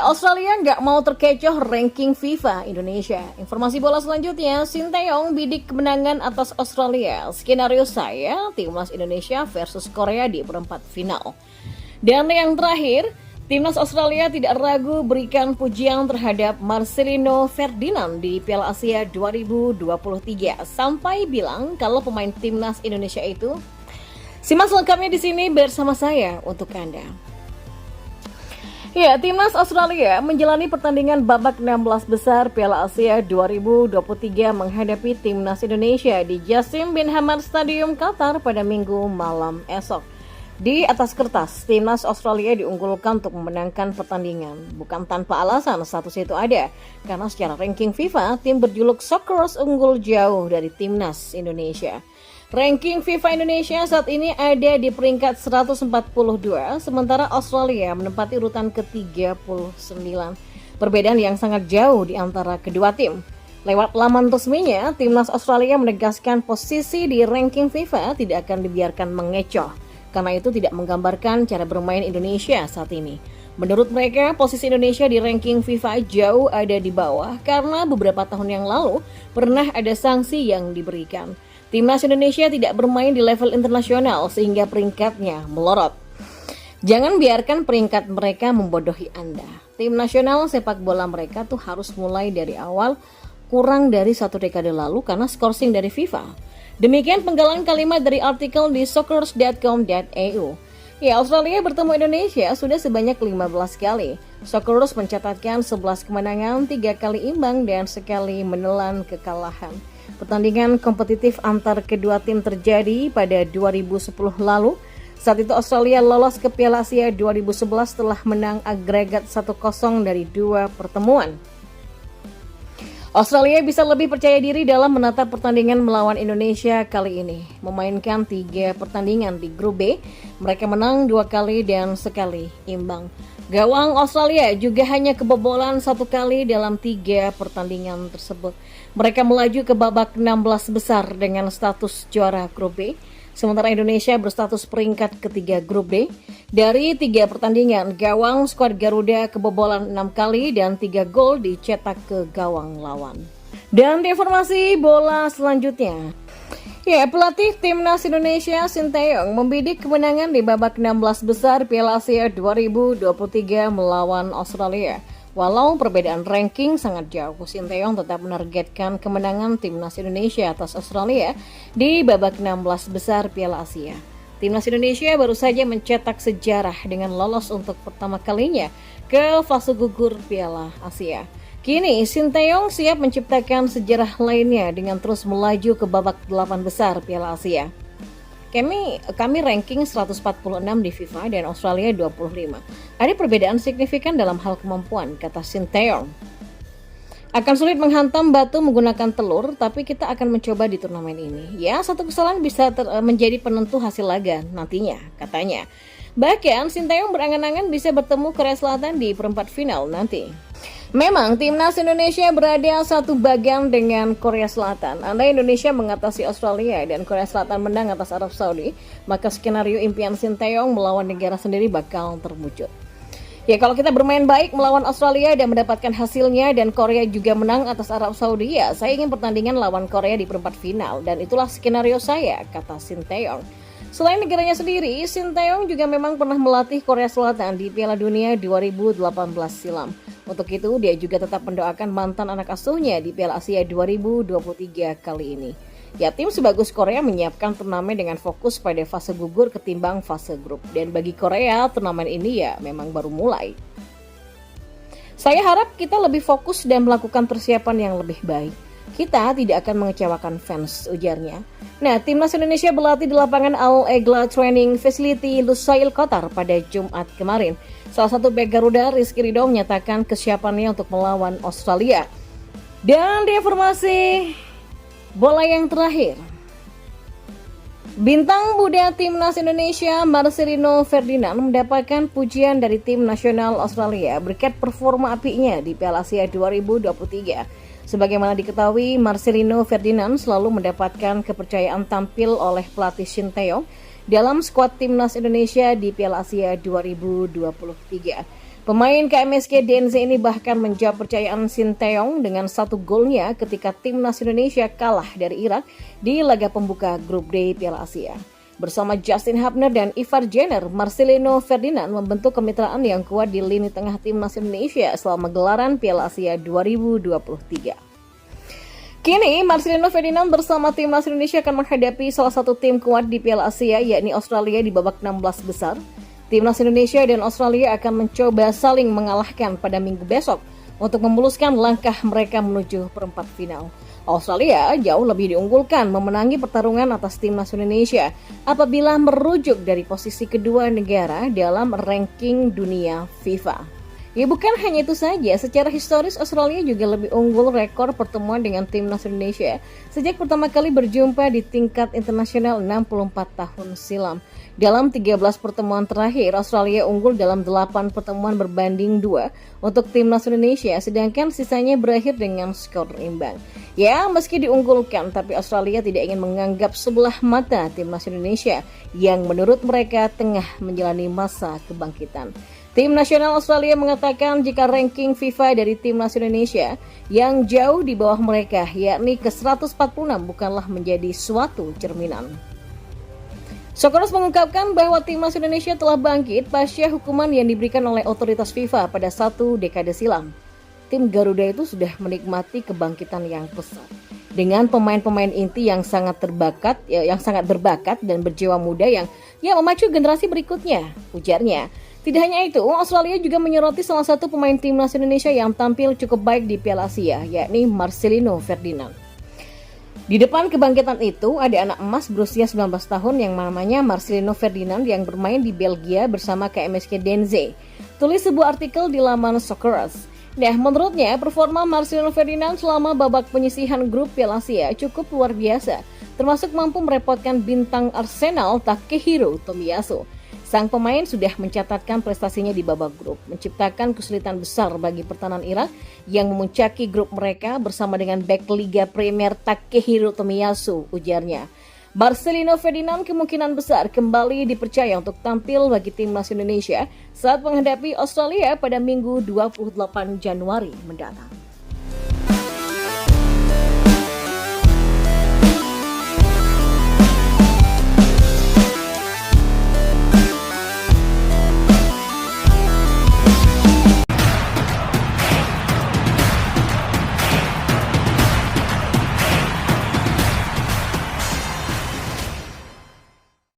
Australia nggak mau terkecoh ranking FIFA Indonesia. Informasi bola selanjutnya, Sinteyong bidik kemenangan atas Australia. Skenario saya, timnas Indonesia versus Korea di perempat final. Dan yang terakhir, timnas Australia tidak ragu berikan pujian terhadap Marcelino Ferdinand di Piala Asia 2023 sampai bilang kalau pemain timnas Indonesia itu. Simak selengkapnya di sini bersama saya untuk Anda. Ya, timnas Australia menjalani pertandingan babak 16 besar Piala Asia 2023 menghadapi timnas Indonesia di Jassim bin Hamad Stadium Qatar pada Minggu malam esok. Di atas kertas, timnas Australia diunggulkan untuk memenangkan pertandingan. Bukan tanpa alasan, status itu ada. Karena secara ranking FIFA, tim berjuluk Socceroos unggul jauh dari timnas Indonesia. Ranking FIFA Indonesia saat ini ada di peringkat 142, sementara Australia menempati urutan ke-39. Perbedaan yang sangat jauh di antara kedua tim. Lewat laman resminya, timnas Australia menegaskan posisi di ranking FIFA tidak akan dibiarkan mengecoh, karena itu tidak menggambarkan cara bermain Indonesia saat ini. Menurut mereka, posisi Indonesia di ranking FIFA jauh ada di bawah karena beberapa tahun yang lalu pernah ada sanksi yang diberikan. Timnas Indonesia tidak bermain di level internasional sehingga peringkatnya melorot. Jangan biarkan peringkat mereka membodohi Anda. Tim nasional sepak bola mereka tuh harus mulai dari awal kurang dari 1 dekade lalu karena skorsing dari FIFA. Demikian penggalan kalimat dari artikel di socceroos.com.au. Ya, Australia bertemu Indonesia sudah sebanyak 15 kali. Socceroos mencatatkan 11 kemenangan, 3 kali imbang, dan sekali menelan kekalahan. Pertandingan kompetitif antar kedua tim terjadi pada 2010 lalu. Saat itu Australia lolos ke Piala Asia 2011 setelah menang agregat 1-0 dari 2 pertemuan. Australia bisa lebih percaya diri dalam menatap pertandingan melawan Indonesia kali ini. Memainkan 3 pertandingan di grup B, mereka menang 2 kali dan sekali imbang. Gawang Australia juga hanya kebobolan 1 kali dalam 3 pertandingan tersebut. Mereka melaju ke babak 16 besar dengan status juara grup B. Sementara Indonesia berstatus peringkat ketiga grup D. Dari 3 pertandingan, gawang skuad Garuda kebobolan 6 kali dan 3 gol dicetak ke gawang lawan. Dan di informasi bola selanjutnya, ya, pelatih timnas Indonesia Sinteyong membidik kemenangan di babak 16 besar Piala Asia 2023 melawan Australia. Walau perbedaan ranking sangat jauh, Sinteyong tetap menargetkan kemenangan timnas Indonesia atas Australia di babak 16 besar Piala Asia. Timnas Indonesia baru saja mencetak sejarah dengan lolos untuk pertama kalinya ke fase gugur Piala Asia. Kini Sinteyong siap menciptakan sejarah lainnya dengan terus melaju ke babak 8 besar Piala Asia. Kami ranking 146 di FIFA dan Australia 25. Ada perbedaan signifikan dalam hal kemampuan, kata Sinteyong. Akan sulit menghantam batu menggunakan telur, tapi kita akan mencoba di turnamen ini. Ya, satu kesalahan bisa menjadi penentu hasil laga nantinya, katanya. Bahkan Sinteyong berangan-angan bisa bertemu Korea Selatan di perempat final nanti. Memang timnas Indonesia berada satu bagan dengan Korea Selatan. Andai Indonesia mengatasi Australia dan Korea Selatan menang atas Arab Saudi, maka skenario impian Sinteyong melawan negara sendiri bakal terwujud. Ya, kalau kita bermain baik melawan Australia dan mendapatkan hasilnya dan Korea juga menang atas Arab Saudi, ya saya ingin pertandingan lawan Korea di perempat final dan itulah skenario saya, kata Sinteyong. Selain negaranya sendiri, Sinteyong juga memang pernah melatih Korea Selatan di Piala Dunia 2018 silam. Untuk itu, dia juga tetap mendoakan mantan anak asuhnya di Piala Asia 2023 kali ini. Ya, tim sebagus Korea menyiapkan turnamen dengan fokus pada fase gugur ketimbang fase grup. Dan bagi Korea, turnamen ini ya memang baru mulai. Saya harap kita lebih fokus dan melakukan persiapan yang lebih baik. Kita tidak akan mengecewakan fans, ujarnya. Nah, timnas Indonesia berlatih di lapangan Al-Egla Training Facility Lusail Qatar pada Jumat kemarin. Salah satu bek Garuda, Rizky Ridho, menyatakan kesiapannya untuk melawan Australia. Dan di informasi bola yang terakhir, bintang muda timnas Indonesia Marcelino Ferdinand mendapatkan pujian dari tim nasional Australia berkat performa apinya di Piala Asia 2023. Sebagaimana diketahui, Marcelino Ferdinand selalu mendapatkan kepercayaan tampil oleh pelatih Sinteyong dalam skuad timnas Indonesia di Piala Asia 2023. Pemain KMSK DNZ ini bahkan menjawab percayaan Sinteyong dengan 1 golnya ketika timnas Indonesia kalah dari Irak di laga pembuka grup D Piala Asia. Bersama Justin Hubner dan Ivar Jenner, Marcelino Ferdinand membentuk kemitraan yang kuat di lini tengah timnas Indonesia selama gelaran Piala Asia 2023. Kini, Marcelino Ferdinand bersama timnas Indonesia akan menghadapi salah satu tim kuat di Piala Asia, yakni Australia di babak 16 besar. Timnas Indonesia dan Australia akan mencoba saling mengalahkan pada minggu besok untuk memuluskan langkah mereka menuju perempat final. Australia jauh lebih diunggulkan memenangi pertarungan atas timnas Indonesia apabila merujuk dari posisi kedua negara dalam ranking dunia FIFA. Ya bukan hanya itu saja, secara historis Australia juga lebih unggul rekor pertemuan dengan timnas Indonesia sejak pertama kali berjumpa di tingkat internasional 64 tahun silam. Dalam 13 pertemuan terakhir, Australia unggul dalam 8 pertemuan berbanding 2 untuk timnas Indonesia, sedangkan sisanya berakhir dengan skor imbang. Ya, meski diunggulkan, tapi Australia tidak ingin menganggap sebelah mata timnas Indonesia yang menurut mereka tengah menjalani masa kebangkitan. Tim nasional Australia mengatakan jika ranking FIFA dari timnas Indonesia yang jauh di bawah mereka, yakni ke-146, bukanlah menjadi suatu cerminan. Sokeros mengungkapkan bahwa timnas Indonesia telah bangkit pasca hukuman yang diberikan oleh otoritas FIFA pada 1 dekade silam. Tim Garuda itu sudah menikmati kebangkitan yang pesat. Dengan pemain-pemain inti yang sangat berbakat dan berjiwa muda yang memacu generasi berikutnya, ujarnya. Tidak hanya itu, Australia juga menyoroti salah satu pemain timnas Indonesia yang tampil cukup baik di Piala Asia, yakni Marcelino Ferdinand. Di depan kebangkitan itu, ada anak emas berusia 19 tahun yang namanya Marcelino Ferdinand yang bermain di Belgia bersama KMSK DNZ. Tulis sebuah artikel di laman Sokeros. Nah, menurutnya, performa Marcelino Ferdinand selama babak penyisihan grup Piala Asia cukup luar biasa, termasuk mampu merepotkan bintang Arsenal Takehiro Tomiyasu. Sang pemain sudah mencatatkan prestasinya di babak grup, menciptakan kesulitan besar bagi pertahanan Irak yang memuncaki grup mereka bersama dengan bek Liga Premier Takehiro Tomiyasu, ujarnya. Marcelino Ferdinand kemungkinan besar kembali dipercaya untuk tampil bagi timnas Indonesia saat menghadapi Australia pada Minggu 28 Januari mendatang.